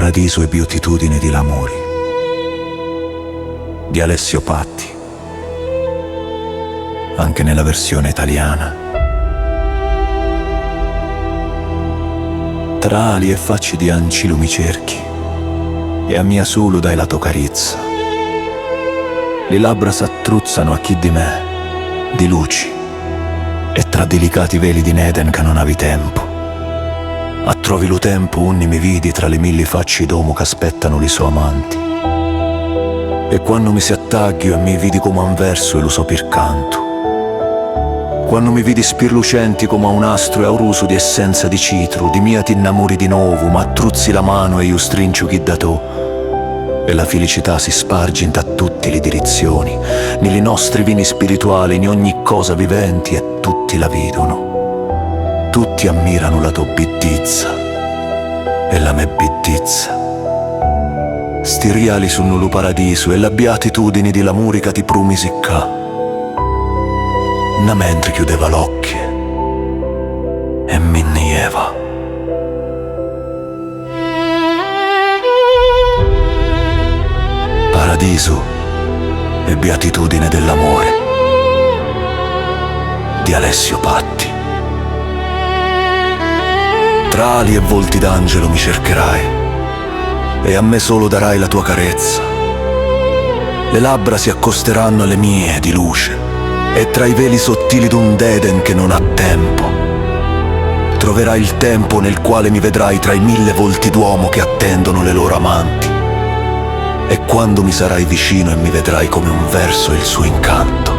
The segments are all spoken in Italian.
Paradiso e beatitudine di Lamori di Alessio Patti, anche nella versione italiana. Tra ali e facci di ancillo mi cerchi, e a mia solo dai la tua carezza. Le labbra s'attruzzano a chi di me, di luci, e tra delicati veli di Neden che non avevi tempo. A trovi lo tempo unni mi vidi tra le mille facce d'uomo che aspettano li suoi amanti. E quando mi si attaghio e mi vidi come un verso e lo so per canto. Quando mi vidi spirlucenti come un astro e auruso di essenza di citro, di mia ti innamori di nuovo, ma truzzi la mano e io strincio chi da tu. E la felicità si sparge in tutte le direzioni, negli nostri vini spirituali, in ogni cosa viventi, e tutti la vedono. Tutti ammirano la tua biddizza e la mia biddizza. Sti riali sono lo paradiso e la beatitudine di l'amore ti promisi qua. Na mentre chiudeva l'occhio e mi nieva. Paradiso e beatitudine dell'amore di Alessio Patti. Tra ali e volti d'angelo mi cercherai e a me solo darai la tua carezza. Le labbra si accosteranno alle mie di luce e tra i veli sottili d'un Eden che non ha tempo troverai il tempo nel quale mi vedrai tra i mille volti d'uomo che attendono le loro amanti. E quando mi sarai vicino e mi vedrai come un verso e il suo incanto,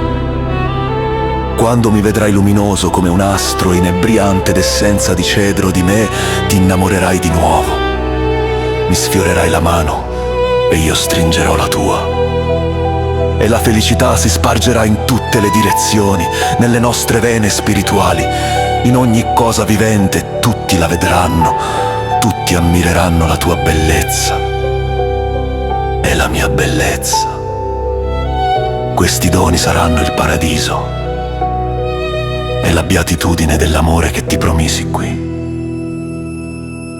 quando mi vedrai luminoso come un astro inebriante d'essenza di cedro di me, ti innamorerai di nuovo. Mi sfiorerai la mano e io stringerò la tua. E la felicità si spargerà in tutte le direzioni, nelle nostre vene spirituali, in ogni cosa vivente, tutti la vedranno, tutti ammireranno la tua bellezza e la mia bellezza. Questi doni saranno il paradiso e la beatitudine dell'amore che ti promisi qui,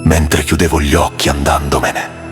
mentre chiudevo gli occhi andandomene.